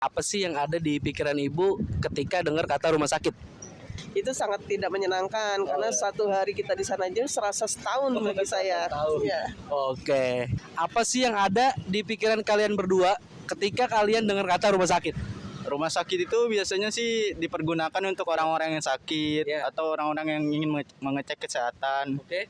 Apa sih yang ada di pikiran ibu ketika dengar kata rumah sakit? Itu sangat tidak menyenangkan karena satu hari kita di sana aja serasa setahun bagi saya. Setahun. Iya. Oke. Apa sih yang ada di pikiran kalian berdua ketika kalian dengar kata rumah sakit? Rumah sakit itu biasanya sih dipergunakan untuk orang-orang yang sakit atau orang-orang yang ingin mengecek kesehatan. Oke.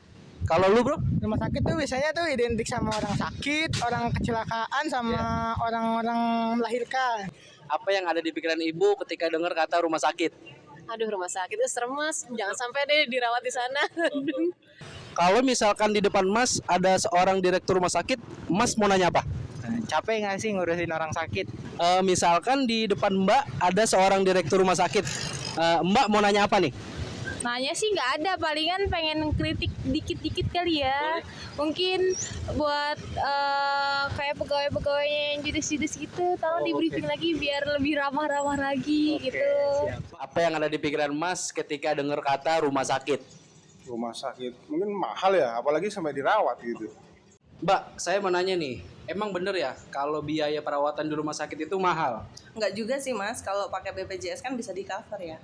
Kalau lu, Bro? Rumah sakit tuh biasanya tuh identik sama orang sakit, orang kecelakaan, sama orang-orang melahirkan. Apa yang ada di pikiran ibu ketika dengar kata rumah sakit? Aduh, rumah sakit itu serem, Mas. Jangan sampai deh dirawat di sana. Kalau misalkan di depan Mas ada seorang direktur rumah sakit, Mas mau nanya apa? Capek nggak sih ngurusin orang sakit? Misalkan di depan Mbak ada seorang direktur rumah sakit, Mbak mau nanya apa nih? Nanya sih nggak ada, palingan pengen kritik dikit-dikit kali ya. Mungkin buat kayak pegawai-pegawainya yang judes-judes gitu, tolong di briefing lagi biar lebih ramah-ramah lagi gitu. Siap. Apa yang ada di pikiran Mas ketika dengar kata rumah sakit? Rumah sakit mungkin mahal ya, apalagi sampai dirawat gitu. Mbak, saya mau nanya nih, emang bener ya kalau biaya perawatan di rumah sakit itu mahal? Enggak juga sih Mas, kalau pakai BPJS kan bisa di cover ya.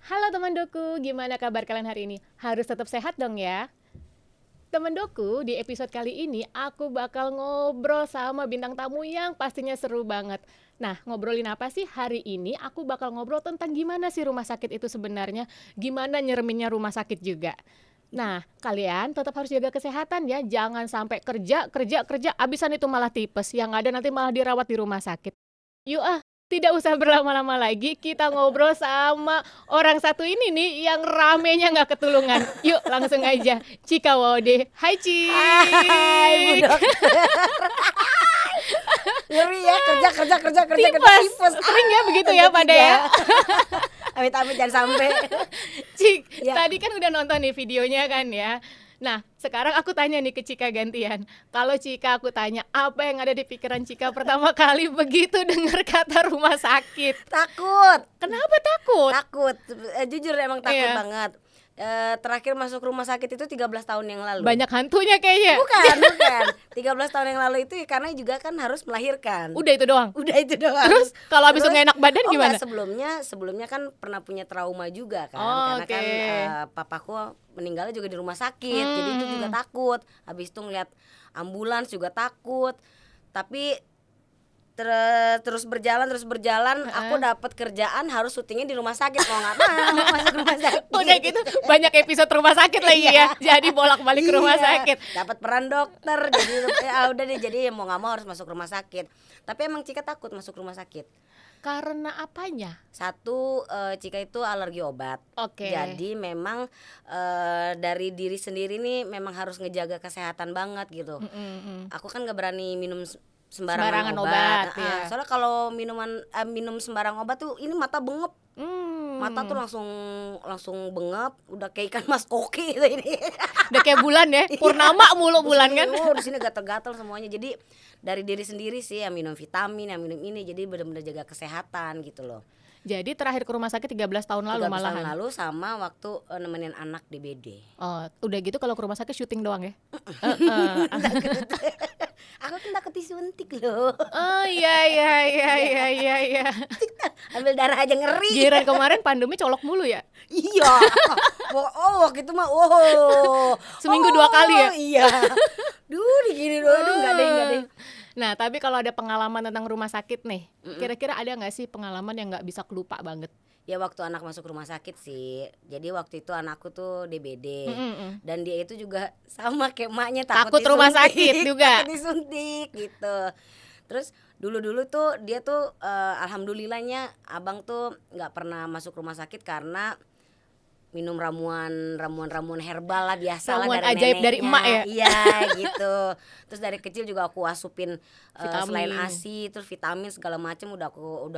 Halo teman doku, gimana kabar kalian hari ini? Harus tetap sehat dong ya. Teman doku, di episode kali ini aku bakal ngobrol sama bintang tamu yang pastinya seru banget. Nah, ngobrolin apa sih hari ini? Aku bakal ngobrol tentang gimana sih rumah sakit itu sebenarnya, gimana nyereminnya rumah sakit juga. Nah, kalian tetap harus jaga kesehatan ya, jangan sampai kerja, abisan itu malah tipes, yang ada nanti malah dirawat di rumah sakit. Yuk tidak usah berlama-lama lagi, kita ngobrol sama orang satu ini nih yang ramenya nggak ketulungan. Yuk langsung aja, Cika Wode. Hai Cik. Hai Bu Dokter. Ngeri ya, kerja. Tipes. Sering ya begitu ya pada ya. Amit-amit jangan sampai. Cik, Ya. tadi kan udah nonton nih videonya kan ya. Nah, sekarang aku tanya nih ke Cika gantian. Kalau Cika aku tanya, apa yang ada di pikiran Cika pertama kali begitu dengar kata rumah sakit? Takut. Kenapa takut? Takut. Jujur emang takut Iya. banget. Terakhir masuk rumah sakit itu 13 tahun yang lalu. Banyak hantunya kayaknya. Bukan. 13 tahun yang lalu itu karena juga kan harus melahirkan. Udah itu doang. Terus kalau habis itu nggak enak badan gimana? Enggak, sebelumnya kan pernah punya trauma juga kan. Oh, karena kan papaku meninggalnya juga di rumah sakit. Jadi itu juga takut. Habis itu ngeliat ambulans juga takut. Tapi terus berjalan aku dapat kerjaan harus syutingnya di rumah sakit, mau nggak mau masuk rumah sakit. Udah gitu banyak episode rumah sakit lagi ya. Jadi bolak-balik ke rumah sakit. Dapat peran dokter, jadi udah deh, jadi mau nggak mau harus masuk rumah sakit. Tapi emang Cika takut masuk rumah sakit. Karena apanya? Satu, Cika itu alergi obat. Oke. Jadi memang dari diri sendiri nih memang harus ngejaga kesehatan banget gitu. Aku kan nggak berani minum sembarangan obat. Ya. Soalnya kalau minum sembarang obat tuh ini mata bengep. Mata tuh langsung bengep, udah kayak ikan mas koki gitu ini. Udah kayak bulan ya, purnama mulu bulan kan. Di sini gatal-gatal semuanya. Jadi dari diri sendiri sih yang minum vitamin, yang minum ini, jadi benar-benar jaga kesehatan gitu loh. Jadi terakhir ke rumah sakit 13 tahun lalu 13 malahan. tahun lalu sama waktu nemenin anak DBD. Oh, udah gitu kalau ke rumah sakit syuting doang ya? Aku kan takut disuntik loh. Oh iya. Ambil darah aja ngeri. Giliran kemarin pandemi colok mulu ya? Iya. Waktu itu mah Seminggu 2 kali ya? Iya. Digini doang, enggak deh. Nah, tapi kalau ada pengalaman tentang rumah sakit nih, kira-kira ada nggak sih pengalaman yang nggak bisa kelupa banget? Ya waktu anak masuk rumah sakit sih. Jadi waktu itu anakku tuh DBD. Dan dia itu juga sama kayak emaknya Takut rumah sakit juga. Takut disuntik gitu. Terus dulu tuh dia tuh alhamdulillahnya abang tuh nggak pernah masuk rumah sakit karena minum ramuan herbal lah, biasa lah, Ramuan dari ajaib neneknya. dari emak ya? Iya gitu. Terus dari kecil juga aku asupin selain ASI terus vitamin segala macam udah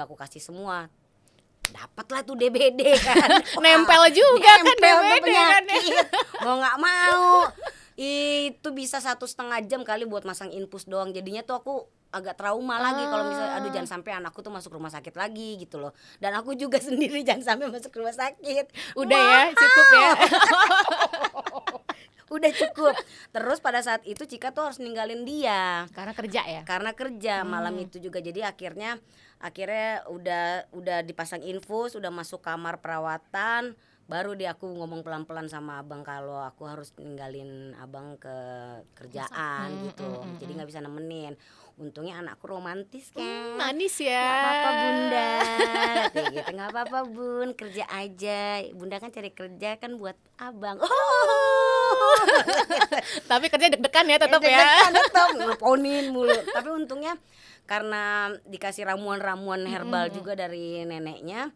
aku kasih semua. Dapatlah tuh DBD kan. Nempel juga kan DBD kan ya. Mau nggak mau. Itu bisa 1,5 jam kali buat masang infus doang. Jadinya tuh aku agak trauma lagi kalau misalnya aduh jangan sampai anakku tuh masuk rumah sakit lagi gitu loh. Dan aku juga sendiri jangan sampai masuk rumah sakit. Udah ya, cukup ya. udah cukup. Terus pada saat itu Cika tuh harus ninggalin dia Karena kerja ya. karena kerja malam itu juga. Jadi akhirnya udah dipasang infus, udah masuk kamar perawatan, baru dia aku ngomong pelan-pelan sama abang kalau aku harus ninggalin abang ke kerjaan gitu. Jadi nggak bisa nemenin. Untungnya anakku romantis kan. Manis ya. Nggak apa-apa bunda, kayak gitu. Nggak apa-apa bun, kerja aja. Bunda kan cari kerja kan buat abang. Tapi kerja deg-degan ya tetap ya. Deg-degan, tetap nelponin mulu. Tapi untungnya karena dikasih ramuan-ramuan herbal juga dari neneknya,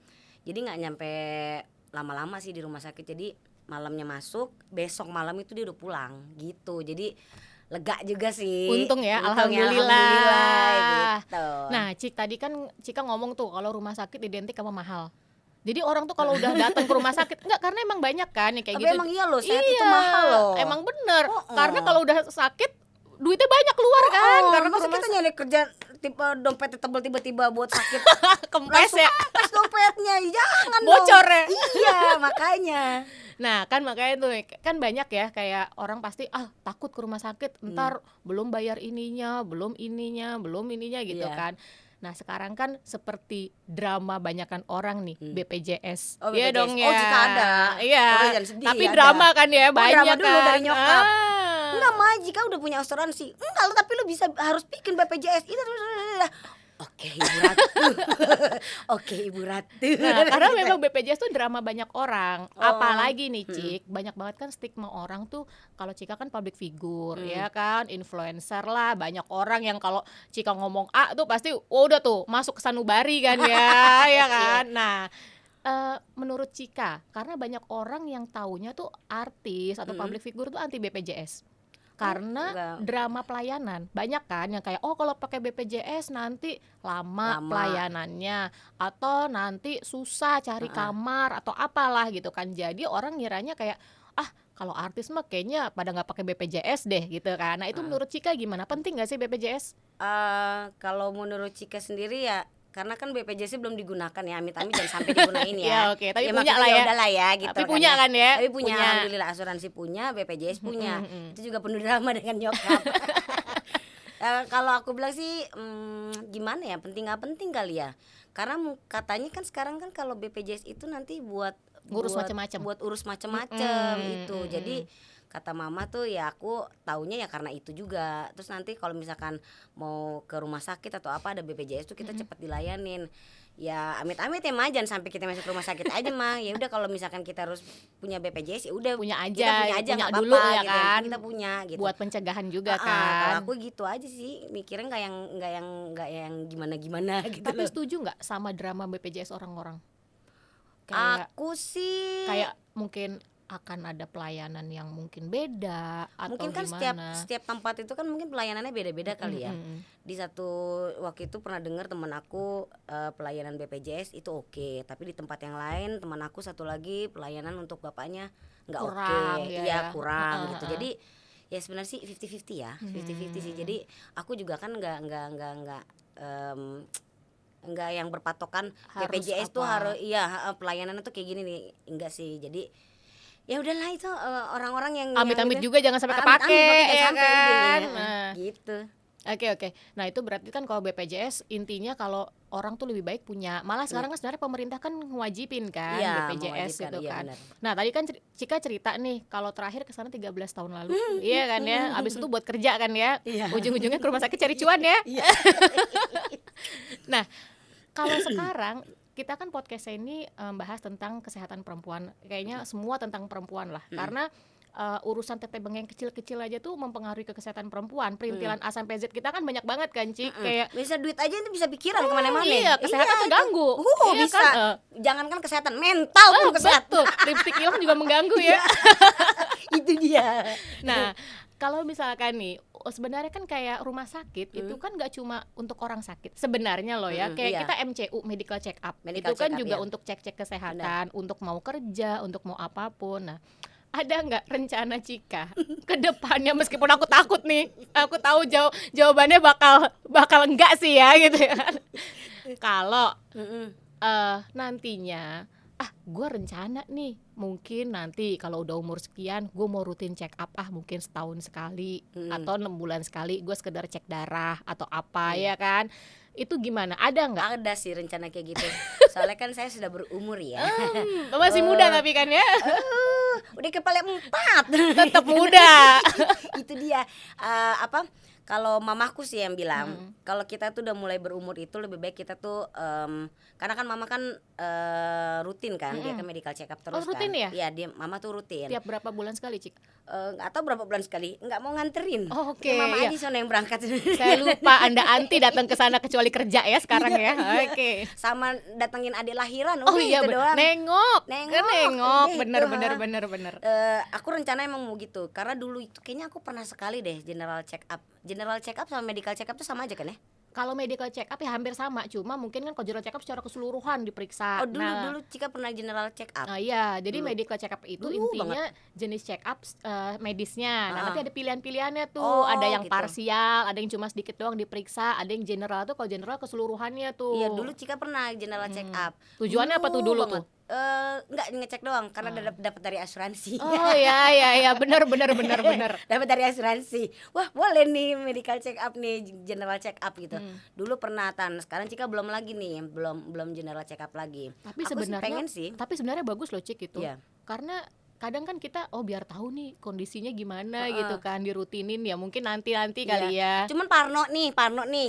jadi nggak nyampe lama-lama sih di rumah sakit. Jadi malamnya masuk, besok malam itu dia udah pulang gitu. Jadi lega juga sih. Untung ya, Alhamdulillah gitu. Nah, Cik tadi kan Cika ngomong tuh kalau rumah sakit identik sama mahal. Jadi orang tuh kalau udah datang ke rumah sakit enggak, karena emang banyak kan yang kayak tapi gitu. emang iya loh, sehat itu mahal loh. Emang bener. Karena kalau udah sakit duitnya banyak keluar kan. Karena masa rumah kita nyari kerja tipe dompetnya tebel tiba-tiba buat sakit kempes ya. pas dompetnya jangan Bocor dong. ya. Iya makanya. Nah kan makanya tuh kan banyak ya kayak orang pasti takut ke rumah sakit ntar belum bayar ininya belum ininya gitu Iya. kan. Nah sekarang kan seperti drama banyakan orang nih BPJS. Oh, Iya BPJS. dong ya. Oh, Cika ada. Iya. Oh, jangan sedih, Tapi ada. drama kan ya banyak drama dulu kan. dari nyokap. Enggak mah jika udah punya asuransi enggak lo, tapi lo bisa harus bikin BPJS itu. Oke ibu ratu. Oke ibu ratu. Nah, karena memang BPJS tuh drama banyak orang. Apalagi nih Cik, banyak banget kan stigma orang tuh kalau Cika kan public figure ya kan, influencer lah, banyak orang yang kalau Cika ngomong A tuh pasti udah tuh masuk ke sanubari kan ya, ya kan. Nah, menurut Cika, karena banyak orang yang taunya tuh artis atau public figure tuh anti BPJS. Karena enggak. drama pelayanan banyak kan yang kayak kalau pakai BPJS nanti lama pelayanannya atau nanti susah cari kamar atau apalah gitu kan. Jadi orang ngiranya kayak kalau artis mah kayaknya pada nggak pakai BPJS deh gitu kan. Nah itu menurut Cika gimana? Penting nggak sih BPJS? Kalau menurut Cika sendiri ya karena kan BPJS belum digunakan ya, amit-amit jangan sampai digunain ya. Ya oke, tapi ya, punya maksudnya lah ya. Udahlah ya gitu. Tapi punya kan ya? Tapi punya, Punya. alhamdulillah asuransi punya, BPJS punya. Itu juga penuh drama dengan nyokap. Kalau aku bilang sih gimana ya, penting nggak penting kali ya. Karena katanya kan sekarang kan kalau BPJS itu nanti buat Ngurus macam-macam. Buat urus macam-macam itu. Jadi kata mama tuh ya aku taunya ya karena itu juga. Terus nanti kalau misalkan mau ke rumah sakit atau apa ada BPJS tuh kita cepat dilayanin. Ya amit-amit ya mah jangan sampai kita masuk rumah sakit aja mah. Ya udah kalau misalkan kita harus punya BPJS ya udah Punya aja, kita punya aja punya nggak dulu apa-apa ya gitu. kan. Kita punya gitu. Buat pencegahan juga Kalau kan. aku gitu aja sih mikirnya nggak yang gimana gitu. Tapi loh. setuju nggak sama drama BPJS orang-orang? Kayak Aku sih kayak mungkin akan ada pelayanan yang mungkin beda atau mungkin kan gimana? setiap tempat itu kan mungkin pelayanannya beda-beda kali ya. Di satu waktu itu pernah dengar teman aku pelayanan BPJS itu oke, tapi di tempat yang lain teman aku satu lagi pelayanan untuk bapaknya nggak oke, Kurang, ya. iya kurang gitu. Jadi ya sebenarnya sih 50-50 ya, 50-50 sih. Jadi aku juga kan nggak yang berpatokan Harus BPJS tuh apa? harus pelayanan tuh kayak gini nih, enggak sih. Jadi ya udahlah itu orang-orang yang Amit-amit yang juga jangan sampai amit-amit kepake jangan ya sampai, kan. udah, Nah. gitu. Oke. Nah itu berarti kan kalau BPJS intinya kalau orang tuh lebih baik punya. Malah sekarang kan sebenarnya pemerintah kan ngewajibin kan Iya, BPJS mewajibkan, itu iya, kan. benar. Nah tadi kan Cika cerita nih kalau terakhir kesana 13 tahun lalu. Iya kan ya. Abis itu buat kerja kan ya. Iya. Ujung-ujungnya ke rumah sakit cari cuan ya. Iya. Nah kalau sekarang kita kan podcastnya ini bahas tentang kesehatan perempuan. Kayaknya semua tentang perempuan lah. Karena urusan tete bengeng kecil-kecil aja tuh mempengaruhi ke kesehatan perempuan. Perintilan A sampai Z kita kan banyak banget kan Cik. Kayak Bisa duit aja itu bisa pikiran kemana-mana. iya, kesehatan terganggu. Iya bisa. kan? Jangankan kesehatan, mental pun kesehatan. Betul, lipstick hilang juga mengganggu ya. Itu dia. Nah, kalau misalkan nih, sebenarnya kan kayak rumah sakit itu kan nggak cuma untuk orang sakit. Sebenarnya loh ya, kayak iya. kita MCU medical check up. Medical Itu kan check up, juga iya. untuk cek-cek kesehatan, untuk mau kerja, untuk mau apapun. Nah, ada nggak rencana Cika ke depannya meskipun aku takut nih, aku tahu jawabannya bakal enggak sih ya gitu ya. Kalau nantinya gue rencana nih mungkin nanti kalau udah umur sekian gue mau rutin check up mungkin setahun sekali atau 6 bulan sekali gue sekedar cek darah atau apa ya kan. Itu gimana? Ada nggak? Ada sih rencana kayak gitu. Soalnya kan saya sudah berumur ya. Masih muda tapi kan ya. Udah kepala 4. Tetap muda. Itu dia. Kalau mamaku sih yang bilang, kalau kita tuh udah mulai berumur itu lebih baik kita tuh karena kan mama kan rutin kan, dia kan medical check up terus rutin kan. ya? Iya, mama tuh rutin. Tiap berapa bulan sekali, Cik? Nggak tahu berapa bulan sekali, nggak mau nganterin. Oh, oke, Ya, mama iya. aja sono yang berangkat. Saya lupa Anda anti datang ke sana kecuali kerja ya sekarang ya. Oke. Sama datengin adik lahiran, Oh udah iya, itu doang. nengok. Nengok, gitu. Bener. Aku rencana emang mau gitu, karena dulu itu kayaknya aku pernah sekali deh general check up. General check up sama medical check up tuh sama aja kan ya? Kalau medical check up ya hampir sama, cuma mungkin kan kalau general check up secara keseluruhan diperiksa. Oh dulu Cika pernah general check up. Iya, jadi Dulu. medical check up itu Dulu intinya jenis check up medisnya. Nah, Ah. nanti ada pilihan-pilihannya tuh. Oh, Ada yang gitu. parsial, ada yang cuma sedikit doang diperiksa, ada yang general tuh. Kalau general keseluruhannya tuh. Iya dulu Cika pernah general check up. Tujuannya apa tuh dulu banget. tuh? Enggak ngecek doang karena dapat dari asuransi. Oh ya, benar. Dapat dari asuransi. Wah, boleh nih medical check up nih, general check up gitu. Dulu pernah sekarang Cika belum lagi nih, belum general check up lagi. Tapi Aku sih sebenarnya pengen sih. Tapi sebenarnya bagus loh Cik itu. Iya. Karena kadang kan kita biar tahu nih kondisinya gimana gitu kan, dirutinin ya mungkin nanti kali ya. Cuman Parno nih,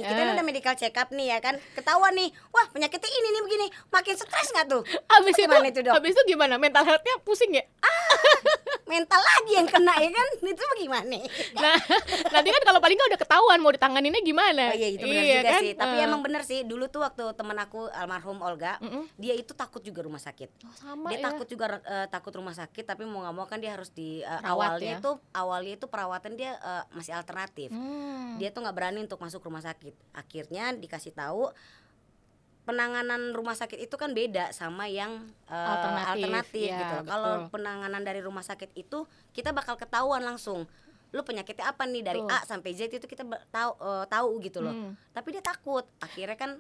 kita ini udah medical check up nih ya kan, ketahuan nih, wah penyakitnya ini nih begini, makin stres nggak tuh? Gimana itu, Dok? Habis itu gimana? Mental health-nya pusing ya? Mental lagi yang kena ya kan, itu bagaimana? Nah, nanti kan kalau paling nggak udah ketahuan mau ditanganinnya gimana. Oh iya itu benar juga kan? sih, tapi emang bener sih, dulu tuh waktu temen aku almarhum Olga, dia itu takut juga rumah sakit. Oh, sama Dia ya. takut juga takut rumah sakit, tapi mau nggak mau kan dia harus di Rawat ya. awalnya itu perawatan dia masih alternatif. Dia tuh nggak berani untuk masuk rumah sakit. Akhirnya dikasih tahu penanganan rumah sakit itu kan beda sama yang alternatif ya, gitu. betul. Kalau penanganan dari rumah sakit itu kita bakal ketahuan langsung. Lu penyakitnya apa nih dari Betul. A sampai Z itu kita tahu gitu loh. Tapi dia takut. Akhirnya kan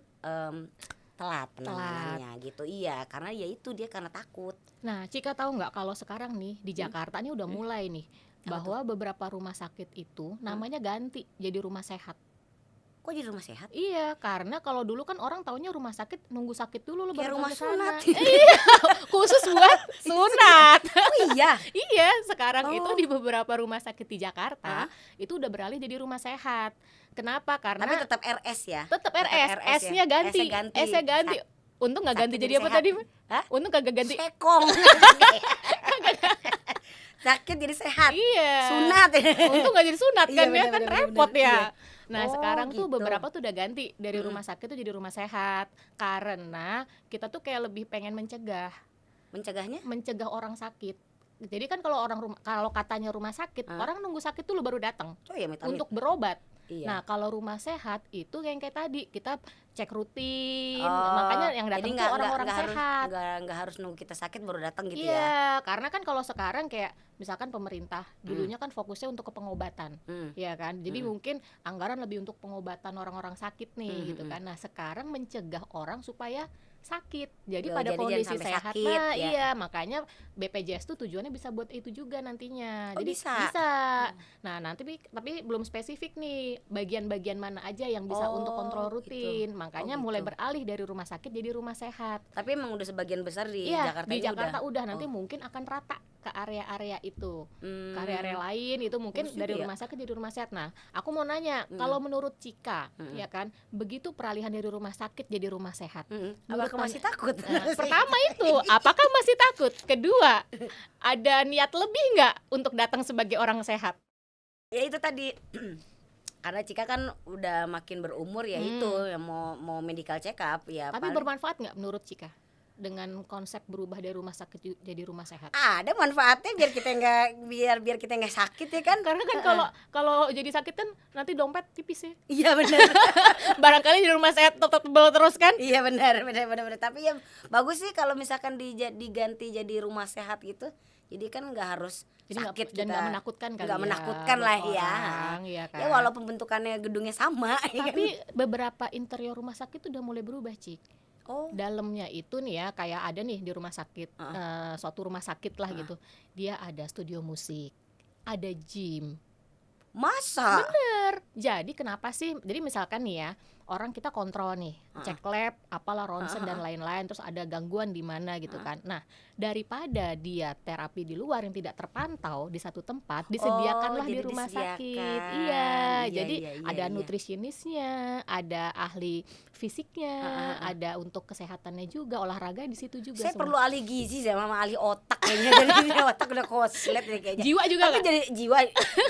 telat penanganannya gitu. Iya, karena ya itu dia karena takut. Nah, Cika tahu nggak kalau sekarang nih di Jakarta ini udah mulai nih bahwa beberapa rumah sakit itu namanya ganti jadi rumah sehat. Kok jadi rumah sehat? Iya, karena kalau dulu kan orang taunya rumah sakit nunggu sakit dulu lo baru Kayak rumah ke sana. sunat. Iya, khusus buat sunat. Oh iya. Iya, sekarang itu Oh. di beberapa rumah sakit di Jakarta itu udah beralih jadi rumah sehat. Kenapa? Karena Tapi tetap RS ya. tetap RS, S-nya ganti. S-nya ganti. Untung nggak ganti Sakit jadi jadi apa sehat. tadi? Hah? Untung kagak ganti. Sekong. Sakit jadi sehat. Iya. Sunat. Untung nggak jadi sunat Iya, kan ya, benar, kan benar, repot benar. ya. Iya. Nah, Oh, sekarang tuh gitu. beberapa tuh udah ganti dari rumah sakit tuh jadi rumah sehat. Karena kita tuh kayak lebih pengen mencegah Mencegahnya? orang sakit. Jadi kan kalau katanya rumah sakit, orang nunggu sakit dulu baru datang Oh ya amit-amit. untuk berobat. Iya. Nah, kalau rumah sehat itu yang kayak tadi, kita cek rutin. Oh, Makanya yang jadi datang tuh nggak orang-orang harus- sehat. nggak harus nunggu kita sakit baru datang gitu ya. Iya, karena kan kalau sekarang kayak misalkan pemerintah dulunya kan fokusnya untuk ke pengobatan, ya kan. Jadi mungkin anggaran lebih untuk pengobatan orang-orang sakit nih gitu kan. Nah, sekarang mencegah orang supaya sakit. Jadi Yo, pada jadi jangan kondisi sampai sehat, sakit, nah ya. iya makanya BPJS tuh tujuannya bisa buat itu juga nantinya. Oh, Jadi bisa? Nah, nanti tapi belum spesifik nih bagian-bagian mana aja yang bisa untuk Oh, kontrol gitu. rutin. Makanya Oh, mulai gitu. beralih dari rumah sakit jadi rumah sehat. Tapi emang udah sebagian besar di Iya, Jakarta di ini Jakarta udah nanti Oh. mungkin akan rata ke area-area itu. Hmm. Ke area lain itu mungkin Bagus dari juga ya. rumah sakit jadi rumah sehat. Nah, aku mau nanya, kalau menurut Cika, ya kan, begitu peralihan dari rumah sakit jadi rumah sehat. Apa kamu masih takut? Pertama itu, apakah masih takut? Kedua, ada niat lebih nggak untuk datang sebagai orang sehat? Ya itu tadi. Karena Cika kan udah makin berumur ya itu yang mau medical check up ya. Tapi paling- bermanfaat nggak menurut Cika dengan konsep berubah dari rumah sakit jadi rumah sehat? ada manfaatnya biar kita nggak sakit ya kan? Karena kan kalau jadi sakit kan nanti dompet tipis ya. Iya benar. Barangkali di rumah sehat tetap tebal terus kan? Iya benar. Tapi ya bagus sih kalau misalkan diganti jadi rumah sehat gitu. Jadi kan nggak harus Jadi sakit dan nggak menakutkan kali nggak ya menakutkan buat lah ya. orang, ya kan? Ya walaupun bentukannya gedungnya sama. ya kan? Tapi beberapa interior rumah sakit udah mulai berubah, Cik. Oh. Dalamnya itu nih ya kayak ada nih di rumah sakit, suatu rumah sakit lah gitu. Dia ada studio musik, ada gym. Masa? Bener. Jadi kenapa sih? Jadi misalkan nih ya, orang kita kontrol nih, cek lab, apalah ronsen dan lain-lain, terus ada gangguan di mana gitu kan. Nah, daripada dia terapi di luar yang tidak terpantau di satu tempat, disediakanlah di jadi rumah sakit. disediakan. Iya, Iya, jadi iya, iya, ada iya. nutrisinisnya, ada ahli fisiknya, ada untuk kesehatannya juga, olahraga di situ juga. Saya semua. perlu ahli gizi sama ahli otak kayaknya. Jadi otak udah koslet nih kayaknya. Jiwa juga Tapi nggak? jadi jiwa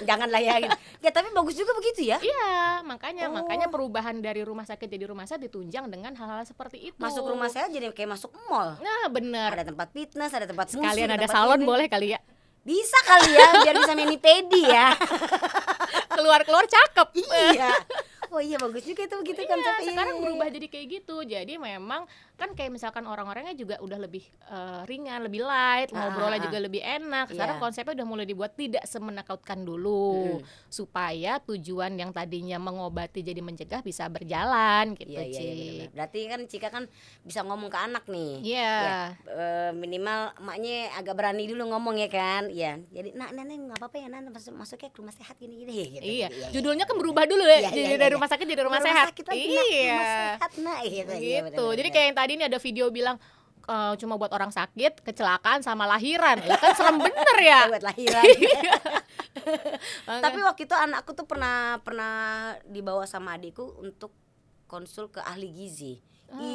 janganlah ya gitu. Ya tapi bagus juga begitu ya. Iya, makanya perubahan dari rumah sakit jadi rumah sakit ditunjang dengan hal-hal seperti itu. Masuk rumah saya jadi kayak masuk mall. Nah, bener. Ada tempat fitness, ada tempat musik, Sekalian ada tempat salon ini. boleh kali ya. Bisa kali ya, biar bisa mani pedi ya. Keluar-keluar cakep. Iya. Oh iya bagus juga itu begitu Iya, konsepnya. sekarang berubah jadi kayak gitu. Jadi memang kan kayak misalkan orang-orangnya juga udah lebih ringan, lebih light, ngobrolnya juga lebih enak. Sekarang Iya. konsepnya udah mulai dibuat tidak semenakutkan dulu, supaya tujuan yang tadinya mengobati jadi mencegah bisa berjalan gitu, Iya, iya, Ci. benar. Berarti kan Cika kan bisa ngomong ke anak nih. Iya. Ya, minimal emaknya agak berani dulu ngomong ya kan. Iya. Jadi nenek nggak apa-apa ya nan masuknya ke rumah sehat gini gitu. Iya, Iya, judulnya kan berubah dulu ya, Iya, jadi iya, dari iya. rumah sakit jadi rumah Rumah sehat. sakit lagi, nak, Iya. rumah sehat nak gitu. Iya, Gitu. benar, Jadi benar. kayak yang tadi ini ada video bilang cuma buat orang sakit, kecelakaan sama lahiran. Lah kan serem bener ya. buat lahiran. Tapi waktu itu anakku tuh pernah dibawa sama adikku untuk konsul ke ahli gizi.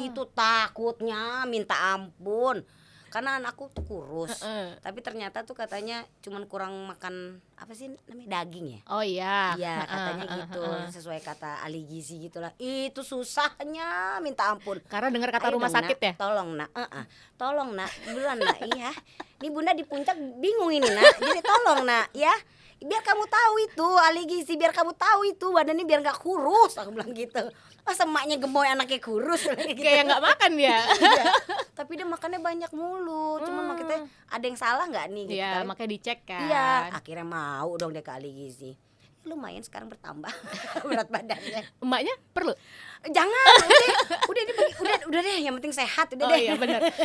Itu takutnya minta ampun. Karena anakku tuh kurus. Tapi ternyata tuh katanya cuman kurang makan apa sih namanya daging ya? Oh iya. Iya katanya gitu sesuai kata ahli gizi gitulah. Itu susahnya minta ampun. Karena dengar kata Ayo rumah dong, sakit nak, ya. tolong nak, buruan nak, iya. Ini bunda di puncak bingung ini nak, jadi tolong nak, ya. Biar kamu tahu itu ahli gizi, biar kamu tahu itu badannya biar nggak kurus, aku bilang gitu. Masa emaknya gemoy anaknya kurus, gitu. Kayak nggak makan ya. Iya. Tapi dia makannya banyak mulu, cuma makanya ada yang salah nggak nih? Gitu Iya, kan. makanya dicek kan. Iya, akhirnya mau dong dia ke ahli gizi. Lumayan sekarang bertambah berat badannya. Emaknya perlu. Jangan, udah deh, yang penting sehat udah Oh deh. iya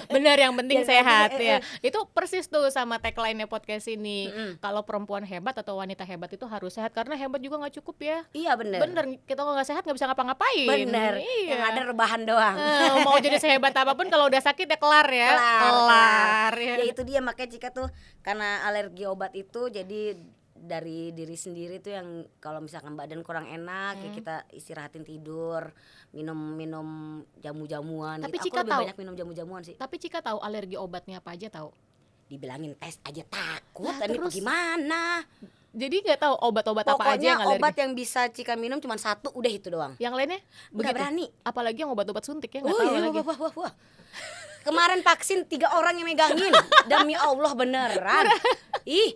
benar yang penting Yang sehat penting, ya. Itu persis tuh sama tagline-nya podcast ini. Kalau perempuan hebat atau wanita hebat itu harus sehat, karena hebat juga nggak cukup ya. Iya bener. Bener, kita kalau nggak sehat nggak bisa ngapa-ngapain. Bener. Iya. Yang ada rebahan doang. Mau jadi sehebat apapun kalau udah sakit ya kelar ya. Kelar. ya. Ya itu dia, makanya Cika tuh karena alergi obat itu, jadi dari diri sendiri tuh yang kalau misalkan badan kurang enak ya kita istirahatin, tidur, minum jamu-jamuan. Tapi gitu. Cika Aku lebih tahu. banyak minum jamu-jamuan sih. Tapi Cika tahu alergi obatnya apa aja tahu. Dibilangin tes aja takut. Nah, Ini terus? gimana? Jadi nggak tahu obat-obat apa aja Pokoknya yang alergi. obat yang bisa Cika minum cuma satu, udah itu doang. Yang lainnya Nggak berani. Apalagi yang obat-obat suntik ya nggak Oh tahu iya, lagi. wah. Kemarin vaksin 3 orang yang megangin. Demi Allah beneran. Ih,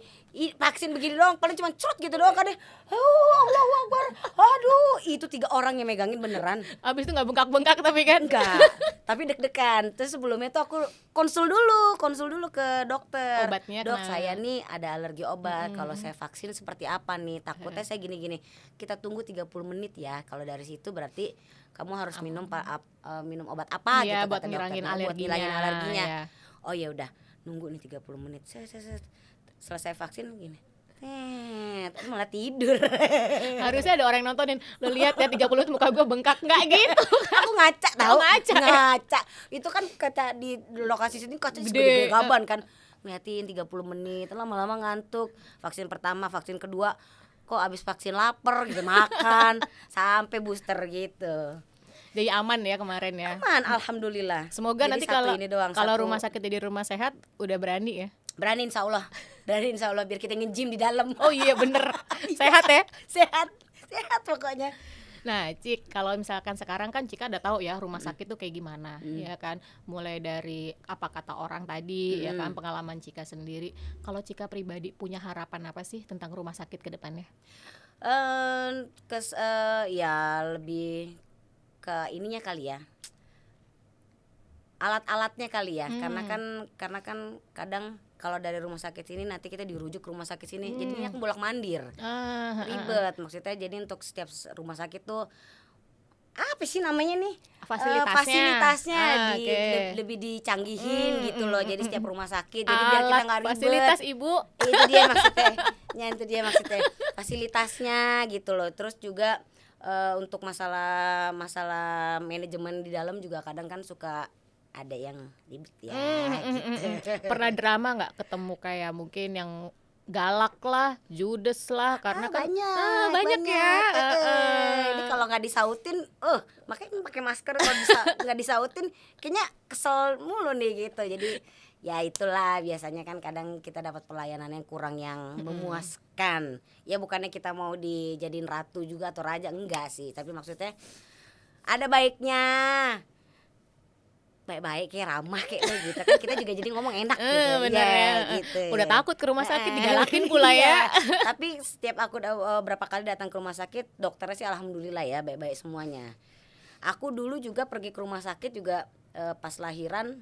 vaksin begini doang, paling cuma crot gitu doang kan deh. Allahu Akbar. Aduh, itu 3 orang yang megangin beneran. Abis itu nggak bengkak-bengkak tapi kan. Enggak, tapi deg-degan. Terus sebelumnya tuh aku konsul dulu ke dokter. Obatnya Dok, kena. saya nih ada alergi obat. Kalau saya vaksin seperti apa nih? Takutnya saya gini-gini. Kita tunggu 30 menit ya. Kalau dari situ berarti kamu harus minum obat apa Iya, gitu buat kata dokter. ngilangin Nah, buat ngilangin alerginya. alerginya. Iya. Oh ya udah, nunggu nih 30 menit. Selesai vaksin gini. Malah tidur. Harusnya ada orang yang nontonin. Lo lihat ya 30 menit muka gue bengkak nggak gitu. Aku ngaca tahu. Ngaca. Itu kan kaca di lokasi sini kaca Gede. segede gaban kan. Ngeliatin 30 menit, lama-lama ngantuk. Vaksin pertama, vaksin kedua, kok abis vaksin lapar gitu makan sampai booster gitu. Jadi aman ya kemarin ya. Aman, alhamdulillah. Semoga Jadi nanti satu ini doang, kalau satu. rumah sakit jadi rumah sehat udah berani ya. Berani insya Allah biar kita nge-gym di dalam. Oh iya bener. Sehat ya. Sehat pokoknya. Nah, Cik, kalau misalkan sekarang kan Cika udah tahu ya rumah sakit tuh kayak gimana, ya kan? Mulai dari apa kata orang tadi, ya kan, pengalaman Cika sendiri. Kalau Cika pribadi punya harapan apa sih tentang rumah sakit ke depannya? Ya lebih ke ininya kali ya. Alat-alatnya kali ya, karena kan kadang kalau dari rumah sakit sini nanti kita dirujuk ke rumah sakit sini, jadinya aku bolak mandir, ribet. Maksudnya jadi untuk setiap rumah sakit tuh apa sih namanya nih? Fasilitasnya. Fasilitasnya Oke. lebih dicanggihin gitu loh. Jadi setiap rumah sakit jadi biar kita nggak ribet. fasilitas ibu. Itu dia maksudnya. Itu dia maksudnya. Fasilitasnya gitu loh. Terus juga untuk masalah manajemen di dalam juga kadang kan suka ada yang ribet ya gitu. Pernah drama nggak ketemu kayak mungkin yang galak lah, judes lah, karena kan banyak ya. Ini kalau nggak disautin, makanya pakai masker. Kalau nggak disautin, kayaknya kesel mulu nih gitu. Jadi ya itulah biasanya kan kadang kita dapat pelayanan yang kurang yang memuaskan. Ya bukannya kita mau dijadiin ratu juga atau raja, enggak sih. Tapi maksudnya ada baiknya. Baik-baik kayak ramah kayak gitu kan kita juga jadi ngomong enak gitu. Bener ya. Gitu. Udah takut ke rumah sakit digalakin pula ya. Tapi setiap aku berapa kali datang ke rumah sakit, dokternya sih alhamdulillah ya baik-baik semuanya. Aku dulu juga pergi ke rumah sakit juga pas lahiran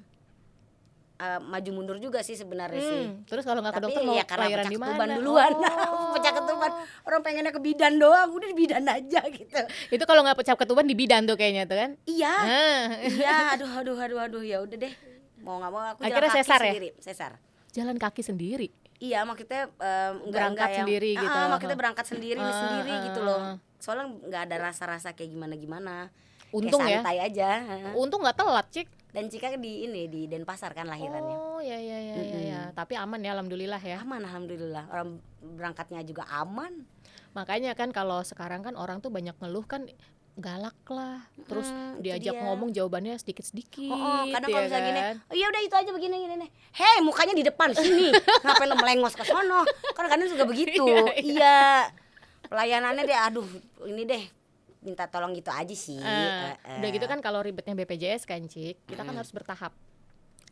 maju mundur juga sih sebenarnya sih. Terus kalau nggak ke Tapi dokter mau ya karena lahiran pecah di ketuban mana? duluan. Pecah ketuban. Orang pengennya ke bidan doang, udah di bidan aja gitu. Itu kalau nggak pecah ketuban di bidan tuh kayaknya tuh kan. Iya. Nah. Iya, aduh ya udah deh. Mau nggak mau aku Akhirnya jalan kaki sesar ya? sendiri, sesar. Jalan kaki sendiri. Iya, maksudnya Berangkat sendiri gitu. Maksudnya berangkat sendiri gitu loh. Soalnya nggak ada rasa-rasa kayak gimana-gimana. Untung ya. Kayak santai aja. Untung nggak telat, Cik. Dan Cika di Denpasar kan lahirannya. Oh ya. Tapi aman ya, alhamdulillah ya. Aman alhamdulillah. Orang berangkatnya juga aman. Makanya kan kalau sekarang kan orang tuh banyak ngeluh kan galak lah. Terus itu diajak dia. ngomong jawabannya sedikit-sedikit. Kadang ya kalau misalnya gini, kan? oh ya udah itu aja begini nih. Hei, mukanya di depan sini. Ngapain lo melengos ke sono? Kadang-kadang juga begitu. Iya. Pelayanannya deh aduh, ini deh minta tolong gitu aja sih. Udah gitu kan kalau ribetnya BPJS kan Cik, kita kan harus bertahap.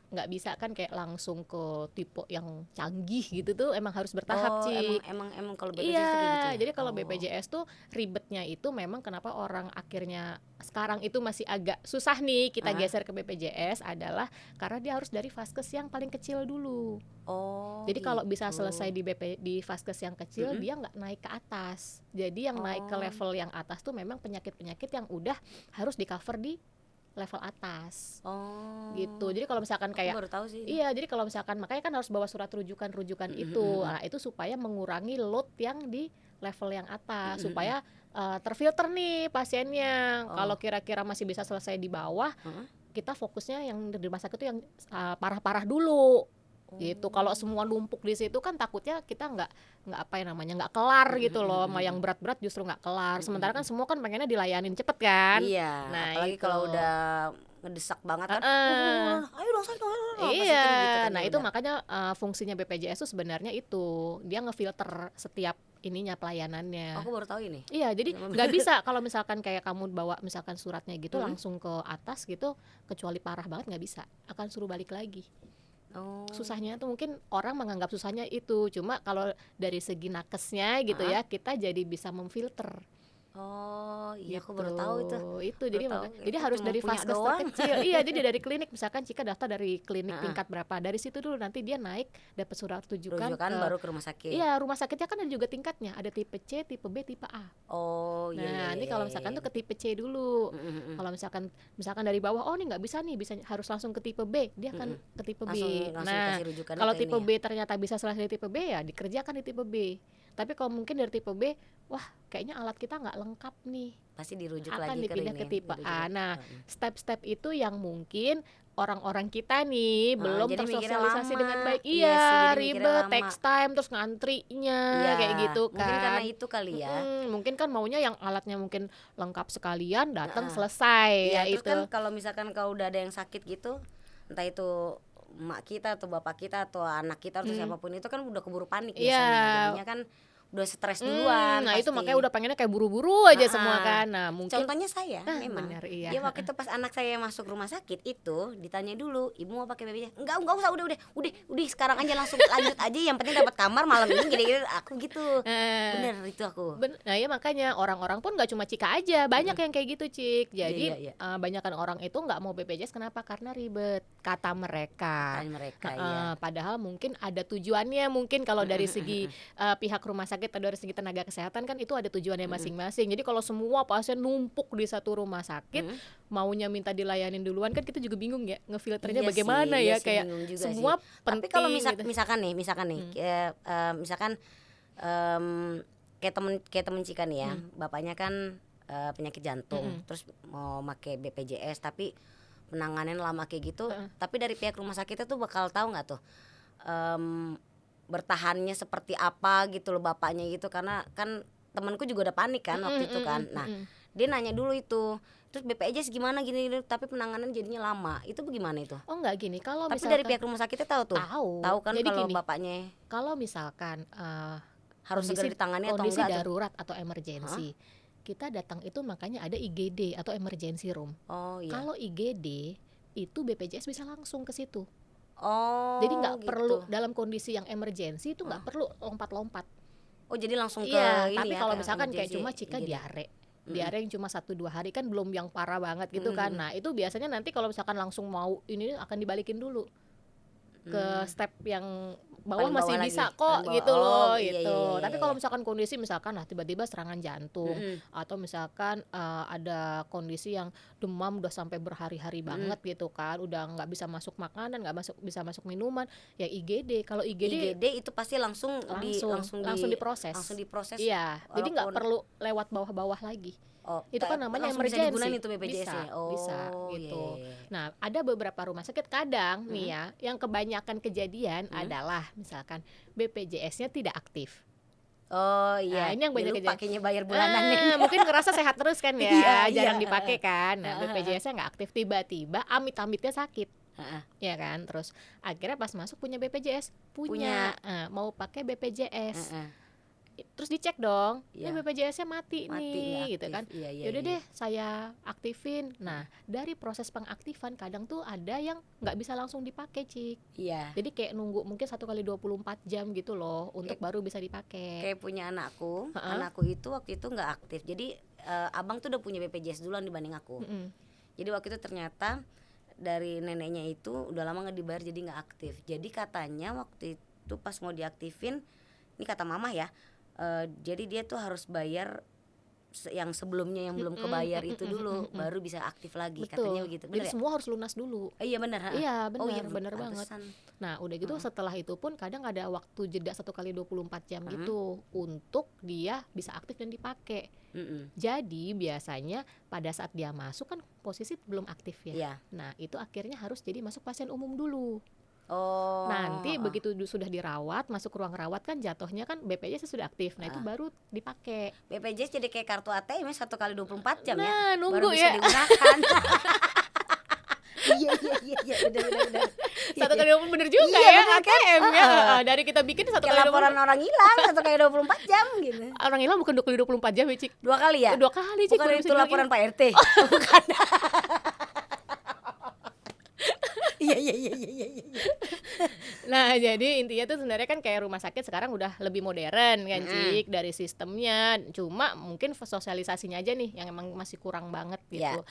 Nggak bisa kan kayak langsung ke tipe yang canggih gitu tuh, emang harus bertahap Cik. Emang kalau BPJS Iya, tuh kayak gitu ya? jadi kalau BPJS tuh ribetnya itu memang kenapa orang akhirnya sekarang itu masih agak susah nih kita geser ke BPJS adalah karena dia harus dari vaskes yang paling kecil dulu. Jadi kalau bisa selesai di vaskes yang kecil dia nggak naik ke atas. Jadi yang naik ke level yang atas tuh memang penyakit-penyakit yang udah harus di cover di level atas. Gitu. Jadi kalau misalkan kayak baru tahu sih. iya, jadi kalau misalkan makanya kan harus bawa surat rujukan itu. Nah, itu supaya mengurangi load yang di level yang atas supaya terfilter nih pasiennya. Kalau kira-kira masih bisa selesai di bawah, kita fokusnya yang di rumah sakit itu yang parah-parah dulu. Gitu. Kalau semua numpuk di situ kan takutnya kita nggak nggak kelar gitu loh. Sama yang berat-berat justru nggak kelar. Sementara kan semua kan pengennya dilayanin cepet kan. Iya. Nah, apalagi itu. kalau udah ngedesak banget kan. Ayo dong saya Iya, gitu kan, nah ya itu udah. makanya fungsinya BPJS itu sebenarnya itu dia ngefilter setiap ininya pelayanannya. Aku baru tahu ini. Iya, jadi nggak bisa kalau misalkan kayak kamu bawa misalkan suratnya gitu langsung ke atas gitu, kecuali parah banget nggak bisa, akan suruh balik lagi. Susahnya tuh mungkin orang menganggap susahnya itu, cuma kalau dari segi nakesnya gitu ya kita jadi bisa memfilter. Iya aku baru tahu itu. Itu jadi tahu. jadi Itu harus cuma dari punya vaskes doang. terkecil. Iya, jadi dari klinik misalkan Cika daftar dari klinik tingkat berapa. Dari situ dulu nanti dia naik dapat surat rujukan ke Baru ke rumah sakit. Iya, rumah sakitnya kan ada juga tingkatnya. Ada tipe C, tipe B, tipe A. Iya. Nanti kalau misalkan tuh ke tipe C dulu. Kalau misalkan dari bawah, oh ini nggak bisa nih, bisa harus langsung ke tipe B. Dia akan ke tipe B. Langsung Nah, kasih rujukannya kalau ke tipe ini B ternyata bisa selesai di tipe B ya dikerjakan di tipe B. Tapi kalau mungkin dari tipe B, wah kayaknya alat kita nggak lengkap nih. Pasti dirujuk Akan lagi dipindah ini, ke tipe dirujuk. A. Nah, step-step itu yang mungkin orang-orang kita nih belum jadi mikirnya tersosialisasi lama. dengan baik. Iya sih, Iya, jadi mikirnya ribet, lama. takes time, terus ngantrinya kayak gitu kan. Mungkin karena itu kali ya. Mungkin kan maunya yang alatnya mungkin lengkap sekalian, datang selesai Iya, ya terus itu. kan kalau misalkan kau udah ada yang sakit gitu, entah itu emak kita atau bapak kita atau anak kita atau siapapun itu kan udah keburu panik Iya. biasanya. Jadinya kan udah stres duluan. Nah, itu pasti. makanya udah pengennya kayak buru-buru aja semua kan. Nah, mungkin Contohnya saya memang. benar, iya. Ya waktu itu pas anak saya masuk rumah sakit itu ditanya dulu, ibu mau pakai BPJS? Enggak usah, udah sekarang aja langsung lanjut aja, yang penting dapat kamar malam ini gini-gini. Aku gitu. Bener itu aku. Nah ya makanya orang-orang pun nggak cuma Cika aja, banyak yang kayak gitu Cik. Jadi Iya. banyakan orang itu nggak mau BPJS kenapa? Karena ribet kata mereka. Kan mereka ya. Padahal mungkin ada tujuannya, mungkin kalau dari segi pihak rumah sakit sakit dari segi tenaga kesehatan kan itu ada tujuannya masing-masing. Jadi kalau semua pasien numpuk di satu rumah sakit, maunya minta dilayanin duluan kan kita juga bingung ya ngefilternya Iya bagaimana sih, ya, iya sih, kayak bingung juga semua sih. penting. Tapi kalau gitu. misalkan nih, misalkan kayak temen Cika nih ya, bapaknya kan penyakit jantung, terus mau pakai BPJS tapi penanganan lama kayak gitu, tapi dari pihak rumah sakitnya tuh bakal tahu nggak tuh bertahannya seperti apa gitu loh bapaknya gitu, karena kan temanku juga udah panik kan waktu itu kan. Nah dia nanya dulu itu, terus BPJS gimana gini, tapi penanganan jadinya lama, itu bagaimana itu? Oh enggak, gini, kalau Tapi misalkan dari pihak rumah sakitnya tahu tuh, tahu kan Jadi kalau gini, bapaknya kalau misalkan harus segera ditangani atau kondisi enggak tuh? darurat atau emergensi, kita datang itu makanya ada IGD atau emergency room. Oh iya. Kalau IGD itu BPJS bisa langsung ke situ. Oh, Jadi nggak gitu. perlu dalam kondisi yang emergensi itu nggak perlu lompat-lompat. Oh jadi langsung ke Iya, ini tapi ya, kalau ke misalkan kayak emergency, cuma Cika IGD. diare yang cuma 1-2 hari kan belum yang parah banget gitu kan. Nah itu biasanya nanti kalau misalkan langsung mau ini akan dibalikin dulu ke step yang bawah Paling masih bawah bisa lagi. kok Paling gitu bawah. loh Oh, iya, gitu. iya, Tapi iya, kalau iya. misalkan kondisi misalkan tiba-tiba serangan jantung atau misalkan ada kondisi yang demam udah sampai berhari-hari banget gitu kan, udah nggak bisa masuk makanan, nggak bisa masuk minuman, ya IGD. Kalau IGD itu pasti langsung diproses. Langsung diproses. Iya, jadi nggak walaupun- perlu lewat bawah-bawah lagi. Oh, Itu kan namanya langsung bisa emergency. digunain itu BPJS Bisa, ya? Oh, bisa iya, gitu. iya, iya. Nah, ada beberapa rumah sakit kadang nih ya, yang kebanyakan kejadian adalah misalkan BPJS-nya tidak aktif. Oh iya. Nah, ini yang banyak Lu kejadian. pakainya bayar bulanan Mungkin ngerasa sehat terus kan ya, Iya, jarang iya. dipakai kan. Nah, BPJS-nya nggak aktif, tiba-tiba amit-amitnya sakit. Heeh. Ya kan, terus akhirnya pas masuk punya BPJS, punya. Mau pakai BPJS. Heeh. Terus dicek dong, Iya. ini BPJS-nya mati Mati, nih nggak gitu aktif. kan. Iya, iya, Yaudah iya. deh saya aktifin. Nah, dari proses pengaktifan kadang tuh ada yang nggak bisa langsung dipakai, Cik. Iya. Jadi kayak nunggu mungkin 1 kali 24 jam gitu loh untuk baru bisa dipakai. Kayak punya anakku itu waktu itu nggak aktif. Jadi abang tuh udah punya BPJS duluan dibanding aku. Jadi waktu itu ternyata dari neneknya itu udah lama nggak dibayar jadi nggak aktif. Jadi katanya waktu itu pas mau diaktifin, ini kata mama ya, jadi dia tuh harus bayar yang sebelumnya yang belum kebayar itu dulu baru bisa aktif lagi. Katanya begitu. Jadi Bener ya? semua harus lunas dulu. Iya benar. Iya benar, Oh iya benar banget. pantesan. Nah udah gitu setelah itu pun kadang ada waktu jeda 1 kali 24 jam gitu untuk dia bisa aktif dan dipakai. Jadi biasanya pada saat dia masuk kan posisi belum aktif ya. Iya. Nah itu akhirnya harus jadi masuk pasien umum dulu. Oh. Nanti begitu sudah dirawat, masuk ruang rawat kan jatuhnya kan BPJS sudah aktif. Nah itu baru dipakai. BPJS jadi kayak kartu ATM 1 kali 24 jam Nah, ya. nunggu baru bisa ya. digunakan. Iya benar. 1 kali 20 bener juga Iya, ya bener kan? ATM ya. Dari kita bikin 1 Kayak kali 20. laporan orang hilang 1 kali 24 jam gitu. Orang hilang bukan 2 kali 24 jam ya, Cik. 2 kali ya? 2 kali, Cik. Bukan baru itu bisa dibilang laporan hilang. Pak RT. Bukan. Iya. Nah, jadi intinya tuh sebenarnya kan kayak rumah sakit sekarang udah lebih modern kan, Cik, dari sistemnya. Cuma mungkin sosialisasinya aja nih yang emang masih kurang banget gitu.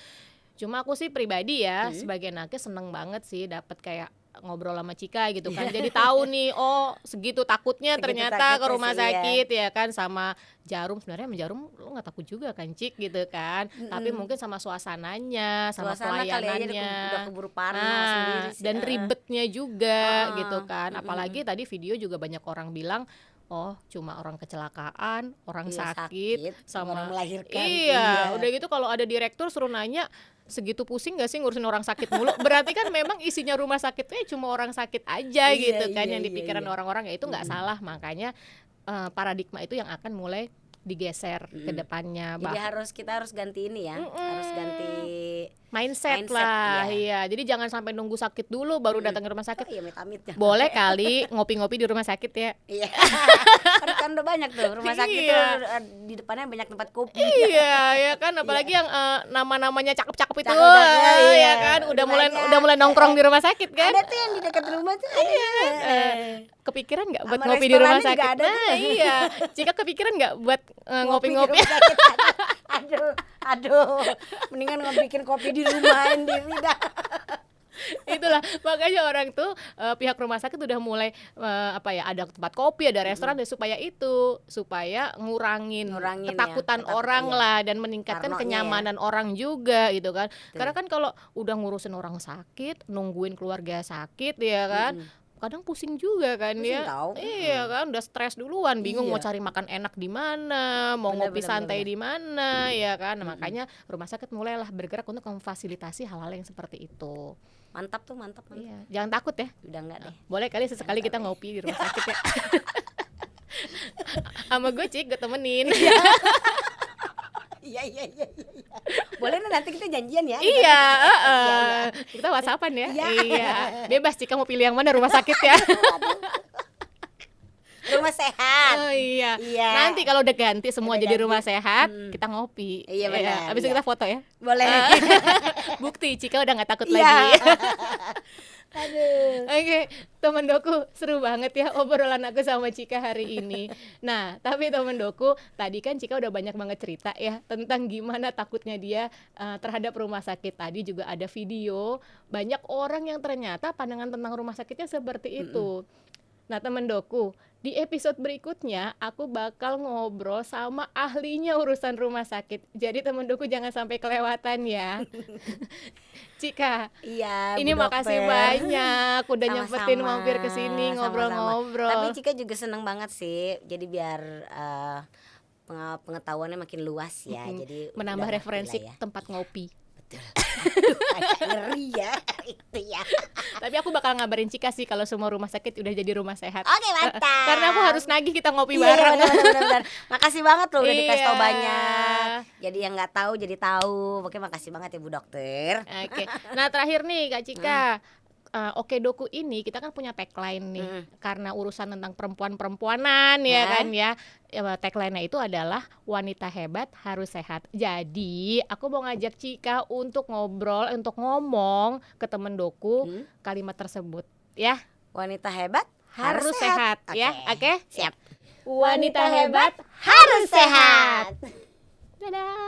Cuma aku sih pribadi ya sebagai nakes seneng banget sih dapat kayak ngobrol sama Cika gitu kan. Jadi tahu nih, oh segitu takutnya Segitu ternyata ke takutnya rumah sih, iya. sakit ya kan, sama jarum. Sebenarnya sama jarum lo nggak takut juga kan, Cik, gitu kan. Tapi mungkin sama suasananya, sama Suasana kali aja pelayanannya. udah keburu parno sendiri sih. Dan ribetnya juga gitu kan. Mm-mm. Apalagi tadi video juga banyak orang bilang, oh cuma orang kecelakaan, orang Iya, sakit, sama sama orang melahirkan. Iya, udah gitu kalau ada direktur suruh nanya, segitu pusing gak sih ngurusin orang sakit mulu? Berarti kan memang isinya rumah sakitnya cuma orang sakit aja Iya, gitu kan, iya, yang iya, dipikiran iya. orang-orang, ya itu nggak salah. Makanya paradigma itu yang akan mulai digeser ke depannya. Jadi kita harus ganti ini ya. Harus ganti Mindset mindset, lah, iya. iya. Jadi jangan sampai nunggu sakit dulu baru datang ke rumah sakit. Iya, amit-amit ya. Boleh kali ngopi-ngopi di rumah sakit ya. Iya. Kan udah banyak tuh rumah sakit Iya. tuh di depannya banyak tempat kopi. Iya, ya kan, apalagi yang nama-namanya cakep-cakep itu, Cakep-cakep, ya iya. kan, udah Udah mulai nongkrong di rumah sakit kan. Ada tuh yang di dekat rumah tuh ada. Kepikiran nggak buat Sama ngopi di rumah restorannya juga sakit? ada Nah, tuh. iya. Jika kepikiran nggak buat ngopi-ngopi? di rumah sakit. Aduh. Mendingan bikin kopi di rumah sendiri dah. Itulah makanya orang tuh pihak rumah sakit udah mulai ada tempat kopi, ada restoran deh, supaya ngurangin ketakutan ketakutan, orang iya. lah dan meningkatkan Parnonya kenyamanan orang juga gitu kan. Karena kan kalau udah ngurusin orang sakit, nungguin keluarga sakit ya kan. Kadang pusing juga kan Pusing ya. tahu. Iya kan, udah stres duluan, bingung Iya. mau cari makan enak di mana, mau Bener, ngopi bener, santai bener. di mana ya kan. Nah, makanya rumah sakit mulailah bergerak untuk memfasilitasi hal-hal yang seperti itu. Mantap. Iya, jangan takut ya. Udah enggak deh. Boleh kali sesekali kita ngopi di rumah sakit ya. Sama gue Cik, gue temenin. Iya. Boleh nih nanti kita janjian ya. Iya, kita whatsappan ya. Iya, bebas Cik, mau pilih yang mana rumah sakit ya. Rumah sehat. Oh iya. Iya. Nanti kalau udah ganti semua Udah jadi ganti. rumah sehat, kita ngopi. Iya, benar, Abis itu iya. kita foto ya. Boleh. Bukti Cika udah nggak takut Iya. lagi. Aduh. Oke, teman doku, seru banget ya obrolan aku sama Cika hari ini. Nah, tapi teman doku, tadi kan Cika udah banyak banget cerita ya tentang gimana takutnya dia terhadap rumah sakit. Tadi juga ada video, banyak orang yang ternyata pandangan tentang rumah sakitnya seperti itu. Nah, teman doku, di episode berikutnya aku bakal ngobrol sama ahlinya urusan rumah sakit. Jadi teman doku jangan sampai kelewatan ya. Cika, Iya. ini Bu makasih Dokter. banyak udah Sama-sama, nyempetin mampir ke sini sama-sama. ngobrol-ngobrol. Tapi Cika juga seneng banget sih. Jadi biar pengetahuannya makin luas ya. Jadi menambah udah referensi ngerti lah ya. tempat ngopi. Aduh, agak ngeri ya itu ya. Tapi aku bakal ngabarin Cika sih kalau semua rumah sakit udah jadi rumah sehat. Oke, mantap. Karena aku harus nagih kita ngopi Iya, bareng. benar. Makasih banget loh udah dikasih tahu Iya. banyak. Jadi yang nggak tahu jadi tahu. Oke, makasih banget ya Bu Dokter. Oke. Nah, terakhir nih Kak Cika. Oke Doku ini kita kan punya tagline nih karena urusan tentang perempuan-perempuanan ya kan ya. Tagline-nya itu adalah wanita hebat harus sehat. Jadi aku mau ngajak Cika untuk ngomong ke temen Doku kalimat tersebut ya. Wanita hebat Harus sehat ya. Oke? Siap. Wanita hebat harus sehat. Dadah.